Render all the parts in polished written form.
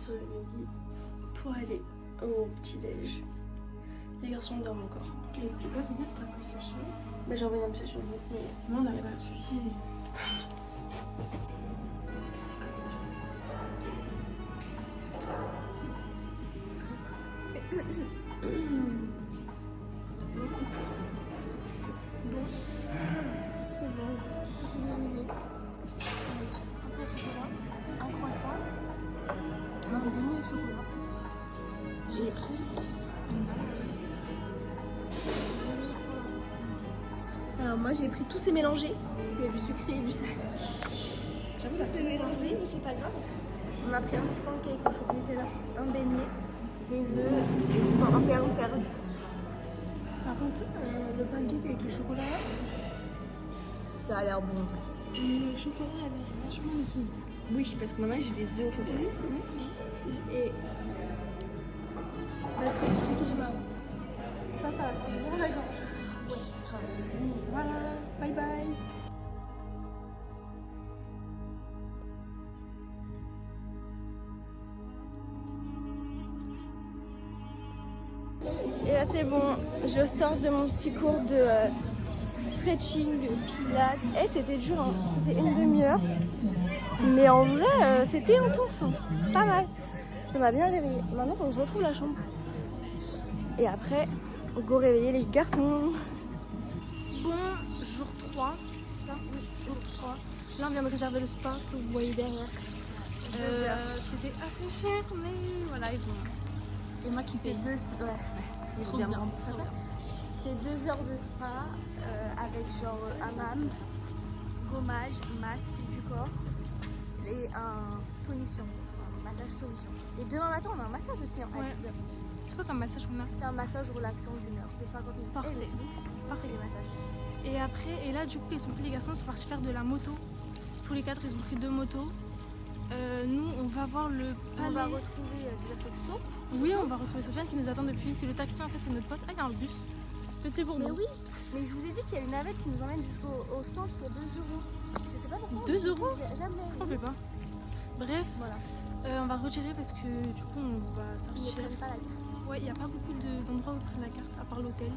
quitte le lit pour aller au petit-déj. Les garçons dorment encore. Et tu peux venir t'as pris sécher? Bah j'ai envoyé un message sur le groupe, mais Moi on n'arrive pas à le suivre. bon. C'est bon. J'ai terminé. Avec un peu de chocolat, un croissant, un beignet au chocolat. J'ai pris une banane. Alors moi j'ai pris tout c'est mélangé. Il y a du sucré et du salé. J'avoue ça c'est mélangé mais c'est pas grave. On a pris un petit pancake au chocolat, un beignet, des œufs et du pain un perdu. Par contre le pancake avec le chocolat, ça a l'air bon. Le chocolat a l'air vachement liquide. Oui parce que maintenant j'ai des œufs au chocolat. Et la petite ça va faire du bien à la gorge. Ouais, grave. Voilà, bye bye. Et là c'est bon, je sors de mon petit cours de stretching, de pilates. Eh c'était dur, hein. C'était une demi-heure. Mais en vrai c'était intense, hein. Pas mal. Ça m'a bien réveillée. Maintenant faut que je retrouve la chambre. Et après, go réveiller les garçons. Bon, jour 3. Ça, oui, jour 3. Là on vient de réserver le spa que vous voyez derrière. C'était assez cher mais voilà ils vont. Et moi qui paye. Trop bien. C'est 2 heures de spa avec genre hammam, gommage, masque du corps et un tonifiant, un massage tonifiant. Et demain matin on a un massage aussi à 10 heures. C'est quoi comme massage qu'on a? C'est un massage relaxant d'une heure, de 50 minutes. Parfait. Parfait les massages. Et après, et là du coup ils sont pris les garçons, ils sont partis faire de la moto. Tous les 4 ils ont pris 2 motos. Nous on va voir le palais. On va retrouver déjà Sophie. Oui, on va retrouver Sofiane qui nous attend depuis. C'est le taxi en fait, c'est notre pote. Ah, il y a un bus. C'était pour Mais nous. oui, mais je vous ai dit qu'il y a une navette qui nous emmène jusqu'au centre pour 2 euros. Je sais pas pourquoi. 2 euros? Jamais. On fait pas. Bref, Voilà. on va retirer parce que du coup on va Ils ne sortir. prennent pas la carte ici. Ouais, il n'y a pas beaucoup d'endroits où ils prennent la carte à part l'hôtel.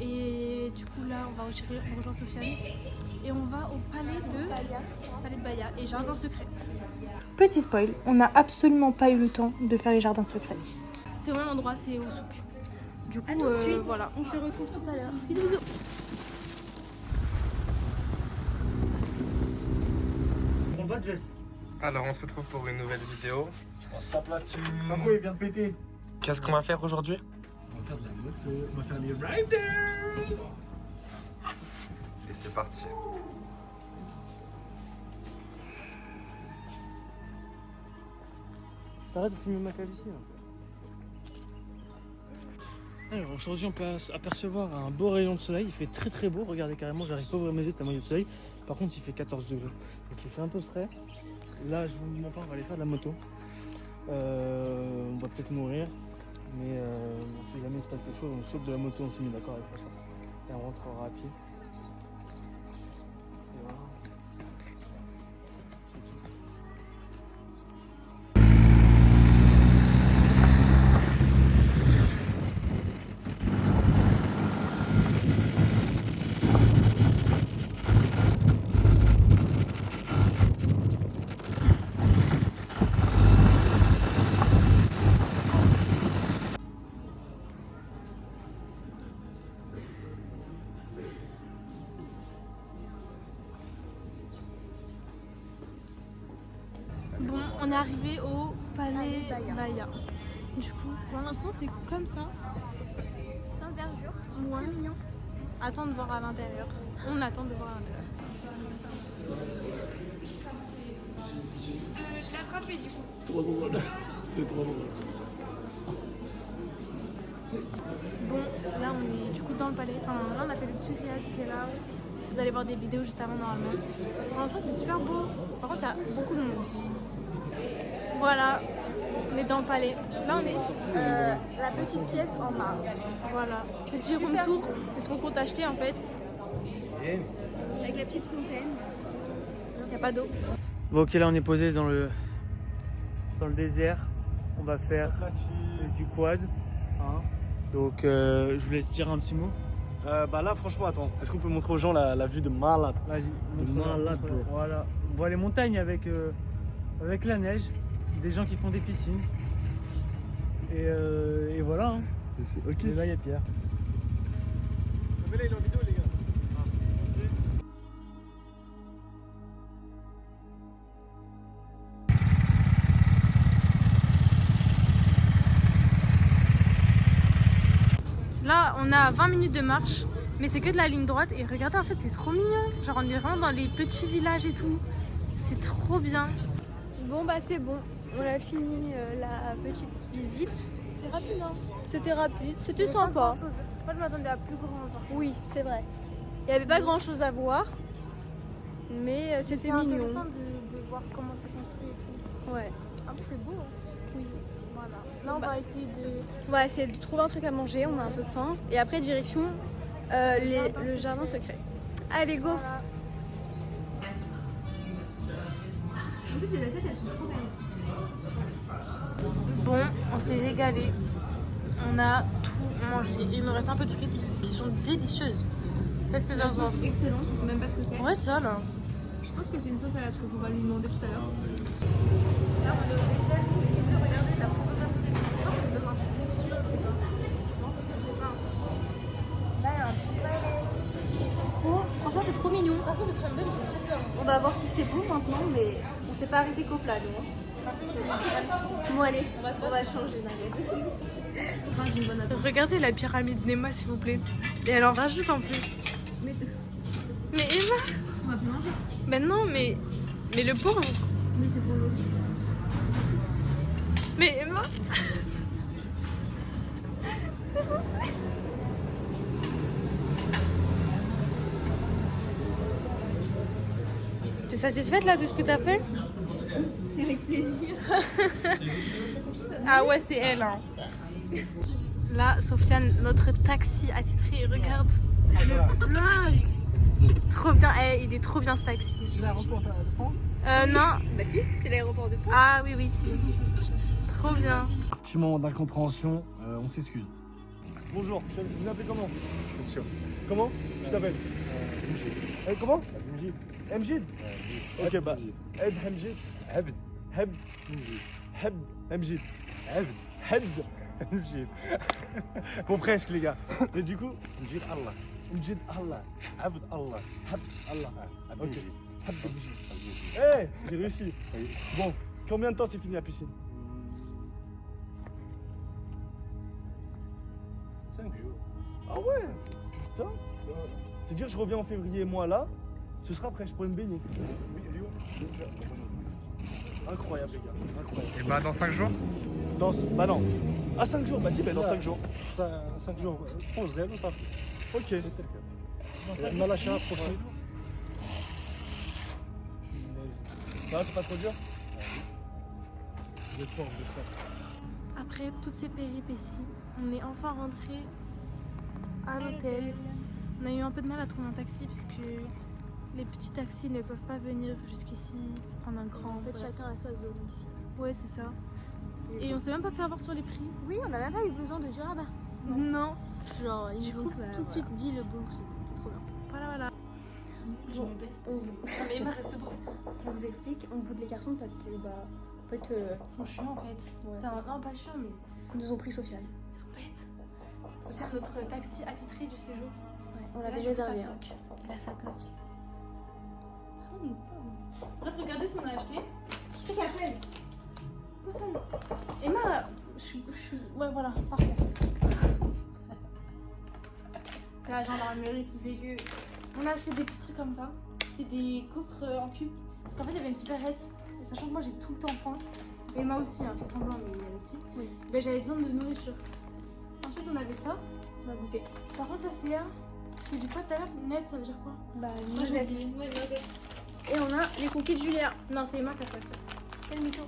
Et du coup là on va retirer, on rejoint Sofiane. Et on va au palais de Baïa, je crois. Palais de Baïa et jardin secret. Petit spoil, on n'a absolument pas eu le temps de faire les jardins secrets. C'est au même endroit, c'est au souk. Du coup, tout de suite. voilà. On se retrouve tout à l'heure. Bisous, bisous. Combat de veste. Alors on se retrouve pour une nouvelle vidéo. On s'aplatit. Pourquoi il vient de péter? Qu'est-ce qu'on va faire aujourd'hui? On va faire de la moto, on va faire les riders. Et c'est parti. T'arrêtes de fumer ma calvitie. Alors aujourd'hui on peut apercevoir un beau rayon de soleil, il fait très très beau, regardez carrément, j'arrive pas à ouvrir mes yeux tellement il y a de soleil. Par contre il fait 14 degrés, donc il fait un peu frais. Là je vous montre pas, on va aller faire de la moto. On va peut-être mourir, mais si jamais il se passe quelque chose, on saute de la moto, on s'est mis d'accord avec ça. Et on rentrera à pied. Et voilà. Bon, on est arrivé au Palais Baïa. Baïa. Du coup, pour l'instant, c'est comme ça. Plein de verdure. Ouais. Très mignon. Attends de voir à l'intérieur. On attend de voir à l'intérieur. Je l'ai attrapé du coup. Trop drôle, c'était trop drôle. Bon, là on est du coup dans le palais. Enfin, là on a fait le petit riad qui est là. Vous allez voir des vidéos juste avant normalement. Pour l'instant c'est super beau. Par contre il y a beaucoup de monde. Voilà, on est dans le palais. Là on est La petite pièce en marbre. voilà. Petit room tour. C'est ce qu'on compte acheter en fait. Avec la petite fontaine. Il n'y a pas d'eau. Bon ok, là on est posé dans le désert. on va faire du quad. Hein. Donc je vous laisse dire un petit mot. Bah là franchement attends, est-ce qu'on peut montrer aux gens la vue de malade? Vas-y, Malade, bro. Voilà, on voit les montagnes avec la neige, des gens qui font des piscines. Et voilà. Hein. Ok. Et là il y a Pierre. Mais là il est en vidéo les gars. Là, on a 20 minutes de marche, mais c'est que de la ligne droite. Et regardez, en fait, c'est trop mignon. Genre, on est vraiment dans les petits villages et tout. C'est trop bien. Bon bah c'est bon, on a fini la petite visite. C'était rapide, hein. C'était rapide, c'était sympa. Moi, je m'attendais à plus grand. Oui, c'est vrai. Il n'y avait pas grand chose à voir, mais C'est c'était mignon. intéressant de voir comment c'est construit et tout. Ouais. En plus, c'est beau. Hein. Oui. Voilà. Là, on va essayer de. On va essayer de trouver un truc à manger, on a un peu faim. Et après, direction le jardin secret. Allez, go! Voilà. En plus, les assiettes, elles sont trop belles. Bon, on s'est régalé. On a tout mangé. Et il nous reste un peu de frites qui sont délicieuses. Qu'est-ce que ça se passe? Excellent, je sais même pas ce que c'est. Ouais, ça là. Je pense que c'est une sauce à la truffe, on va lui demander tout à l'heure. Là, on est au dessert. J'essaie de regarder la présentation des desserts. Je crois qu'on me donne un truc dessus, je sais pas. Tu penses? Je sais pas. Là, il y a un petit smiley. C'est trop, franchement, c'est trop mignon. Par contre, le crème beurre, il fait très bien. On va voir si c'est bon maintenant, mais on s'est pas arrêté qu'au plat, nous. Hein. Par contre, il y a un tiramisu. Bon, allez, on va changer, Nagel. Enfin, j'ai une bonne adresse. Regardez la pyramide Nema, s'il vous plaît. Et elle en rajoute en plus. Mais Emma! On va plus manger. Ben non, mais le pauvre. Mais c'est pour l'autre. Mais Emma! Tu es satisfaite là de ce que t'as fait? Avec plaisir. Ah ouais, c'est elle. Hein. Là, Sofiane, notre taxi attitré, regarde le vlog. Trop bien, il est trop bien ce taxi. C'est l'aéroport de France? Non. Bah si, c'est l'aéroport de France. Ah oui, si. Trop bien. Petit moment d'incompréhension, on s'excuse. Bonjour, vous appelez comment? Monsieur. Comment? Je t'appelle comment? Mjid. Ok bah, Ed Mjid. Abd. Heb. Heb. Mjid. Heb. Mjid. Bon presque les gars. Mais du coup, Mjid Allah. Mjid Allah. Abd Allah. Heb Allah. Abd Ok. Mjid. Heb Mjid. Mjid. Eh, j'ai réussi. Oui. Bon, combien de temps c'est fini la piscine? 5 jours. Ah ouais. Putain. C'est-à-dire je reviens en février, moi là, ce sera après, je pourrais me baigner. Incroyable les gars, incroyable. Et bah dans 5 jours? Bah non. Ah 5 jours, bah si, bah dans 5 jours. 5 jours, 11 0 ça Ok. On a lâché un procès. Ça va, c'est pas trop dur? Vous êtes fort, vous êtes fort. Après toutes ces péripéties, on est enfin rentré à l'hôtel. On a eu un peu de mal à trouver un taxi parce que les petits taxis ne peuvent pas venir jusqu'ici pour prendre un grand. En fait, voilà. chacun a sa zone ici. Ouais, c'est ça. Et on s'est même pas fait avoir sur les prix. Oui, on n'a même pas eu besoin de dire ah bah. Non. Genre, ils Du nous ont coup, tout bah, de suite dit le bon prix. C'est trop bien. Voilà. Je Bon, me baisse on, parce que... Mais Emma reste droite. on vous explique, on voûte les garçons parce que bah en fait Ils sont chiants en fait. ouais, Enfin, non, pas chiants, mais ils nous ont pris Sofiane. ils sont bêtes. C'était notre taxi attitré du séjour. Ouais, on Là, l'avait je trouve ça réservé. Hein. toc. Là ça toque. Bref, regardez ce qu'on a acheté. C'est qu'à peine. Personne. Emma, je suis. Ouais, voilà, parfait. C'est la gendarmerie qui fait que. On a acheté des petits trucs comme ça. C'est des coffres en cube. Donc en fait, il y avait une supérette. Et sachant que moi j'ai tout le temps faim. Et Emma aussi, hein, fait semblant, mais elle aussi. Oui. Ben, j'avais besoin de nourriture. Ensuite, on avait ça. On va goûter. Par contre, ça c'est un. J'ai dit quoi tout à l'heure? Net, ça veut dire quoi? Bah une Moi, je noisette. l'ai dit. Ouais, une noisette. Et on a les cookies de Julia. Non, c'est Emma qui a fait ça. C'est le mytho.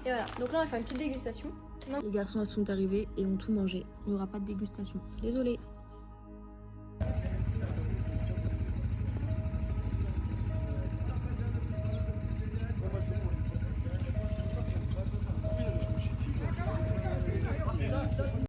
Et voilà. Donc là on va faire une petite dégustation. Les garçons sont arrivés et ont tout mangé. Il n'y aura pas de dégustation. Désolée.